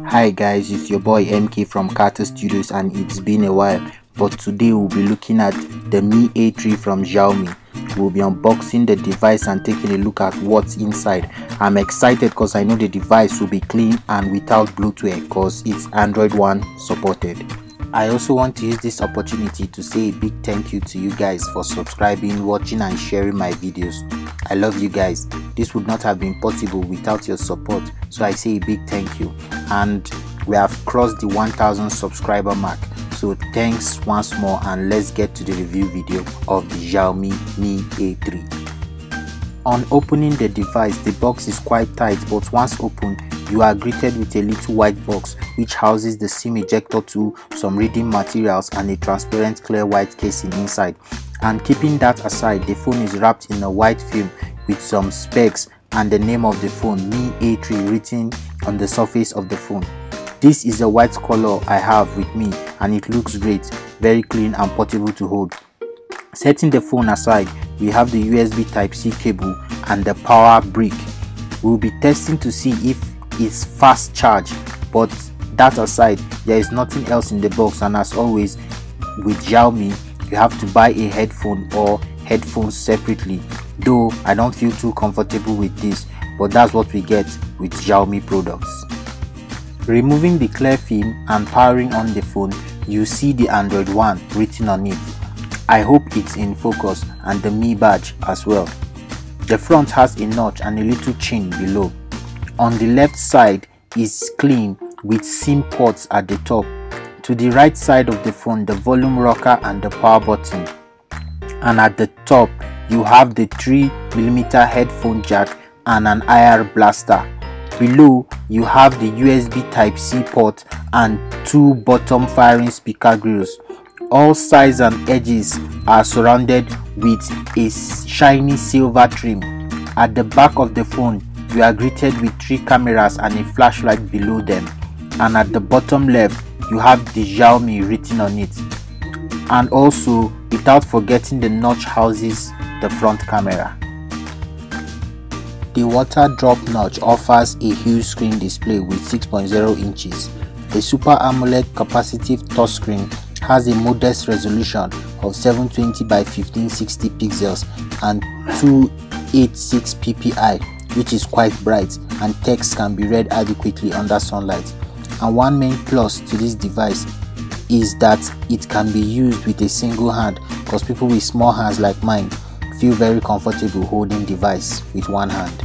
Hi guys, it's your boy MK from Carter Studios, and it's been a while, but today we'll be looking at the Mi A3 from Xiaomi. We'll be unboxing the device and taking a look at what's inside. I'm excited because I know the device will be clean and without Bluetooth because it's Android One supported. I also want to use this opportunity to say a big thank you to you guys for subscribing, watching and sharing my videos. I love you guys. This would not have been possible without your support, so I say a big thank you. And we have crossed the 1000 subscriber mark, so thanks once more, and let's get to the review video of the Xiaomi Mi A3. On opening the device, the box is quite tight, but once opened you are greeted with a little white box which houses the SIM ejector tool, some reading materials and a transparent clear white casing inside. And keeping that aside, the phone is wrapped in a white film with some specs and the name of the phone Mi A3 written on the surface of the phone. This is a white color I have with me and it looks great, very clean and portable to hold. Setting the phone aside, we have the USB Type-C cable and the power brick. We'll be testing to see if it's fast charge, but that aside, there is nothing else in the box, and as always with Xiaomi, you have to buy a headphone or headphones separately, though I don't feel too comfortable with this, but that's what we get with Xiaomi products. Removing the clear film and powering on the phone, you see the Android One written on it. I hope it's in focus, and the Mi badge as well. The front has a notch and a little chin below. On the left side is clean with SIM ports at the top. To the right side of the phone, the volume rocker and the power button. And at the top, you have the 3mm headphone jack and an IR blaster. Below, you have the USB Type-C port and two bottom firing speaker grills. All sides and edges are surrounded with a shiny silver trim. At the back of the phone, you are greeted with 3 cameras and a flashlight below them. And at the bottom left, you have the Xiaomi written on it. And also, without forgetting, the notch houses the front camera. The water drop notch offers a huge screen display with 6.0 inches. The Super AMOLED capacitive touchscreen has a modest resolution of 720 by 1560 pixels and 286 ppi, which is quite bright, and text can be read adequately under sunlight. And one main plus to this device is that it can be used with a single hand, because people with small hands like mine feel very comfortable holding device with one hand.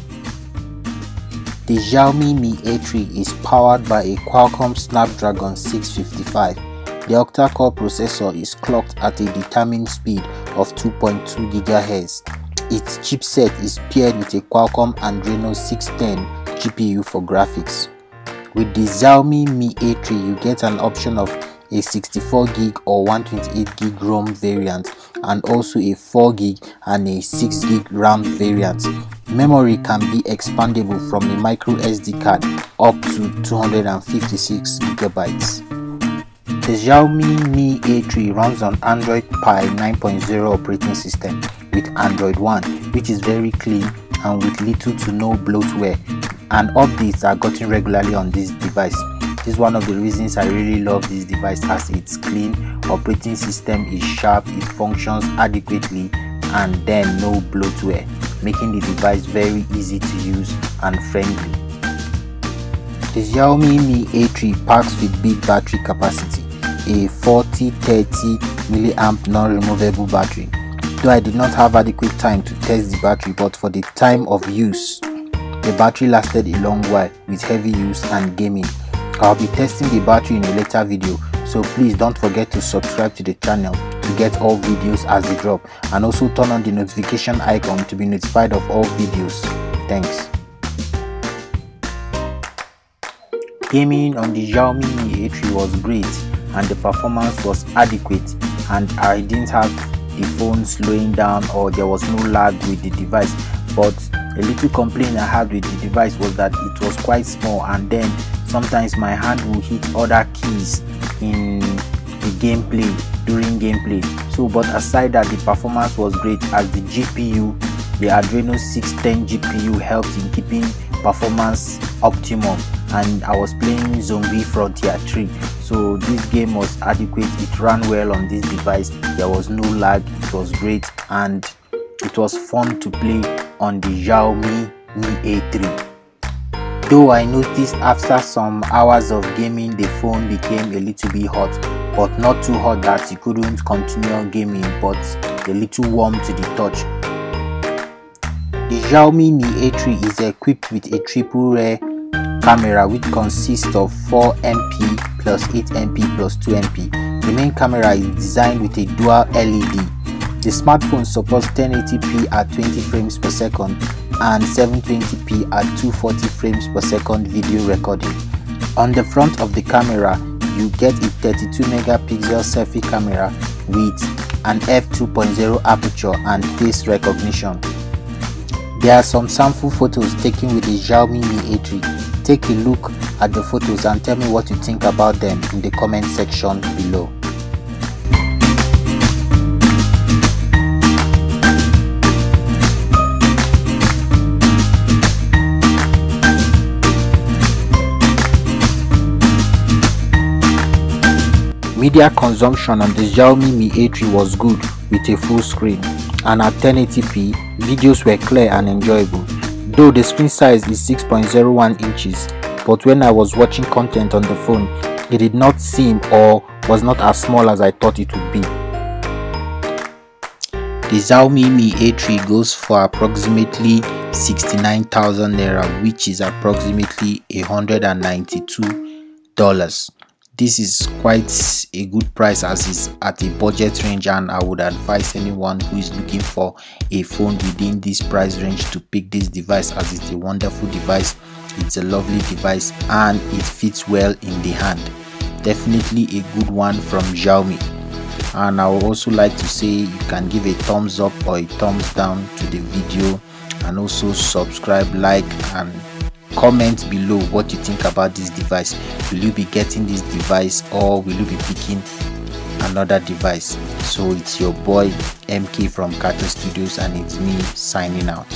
The Xiaomi Mi A3 is powered by a Qualcomm Snapdragon 655. The octa-core processor is clocked at a determined speed of 2.2 GHz. Its chipset is paired with a Qualcomm Adreno 610 GPU for graphics. With the Xiaomi Mi A3, you get an option of a 64GB or 128GB ROM variant, and also a 4GB and a 6GB RAM variant. Memory can be expandable from a micro SD card up to 256GB. The Xiaomi Mi A3 runs on Android Pie 9.0 operating system with Android One, which is very clean and with little to no bloatware, and updates are gotten regularly on this device. This is one of the reasons I really love this device, as its clean operating system is sharp, it functions adequately, and then no bloatware, making the device very easy to use and friendly. The Xiaomi Mi A3 packs with big battery capacity, a 40-30 mAh non-removable battery. Though I did not have adequate time to test the battery, but for the time of use, the battery lasted a long while with heavy use and gaming. I'll be testing the battery in a later video, so please don't forget to subscribe to the channel to get all videos as they drop, and also turn on the notification icon to be notified of all videos. Thanks. Gaming on the Xiaomi Mi A3 was great and the performance was adequate, and I didn't have the phone slowing down or there was no lag with the device. But a little complaint I had with the device was that it was quite small, and then sometimes my hand will hit other keys in the gameplay during gameplay. So but aside that, the performance was great, as the GPU, the Adreno 610 GPU, helped in keeping performance optimum, and I was playing Zombie Frontier 3. So this game was adequate, it ran well on this device, there was no lag, it was great, and it was fun to play on the Xiaomi Mi A3. Though I noticed after some hours of gaming the phone became a little bit hot, but not too hot that you couldn't continue gaming, but a little warm to the touch. The Xiaomi Mi A3 is equipped with a triple rear camera which consists of 4MP plus 8MP plus 2MP. The main camera is designed with a dual LED. The smartphone supports 1080p at 20 frames per second and 720p at 240 frames per second video recording. On the front of the camera, you get a 32 megapixel selfie camera with an f2.0 aperture and face recognition. There are some sample photos taken with the Xiaomi Mi A3. Take a look at the photos and tell me what you think about them in the comment section below. Media consumption on the Xiaomi Mi A3 was good with a full screen, and at 1080p, videos were clear and enjoyable. Though the screen size is 6.01 inches, but when I was watching content on the phone, it did not seem or was not as small as I thought it would be. The Xiaomi Mi A3 goes for approximately 69,000 naira, which is approximately $192. This is quite a good price as it's at a budget range, and I would advise anyone who is looking for a phone within this price range to pick this device, as it's a wonderful device, it's a lovely device, and it fits well in the hand. Definitely a good one from Xiaomi. And I would also like to say you can give a thumbs up or a thumbs down to the video, and also subscribe, like, and comment below what you think about this device. Will you be getting this device, or will you be picking another device? So it's your boy MK from Carter Studios, and it's me signing out.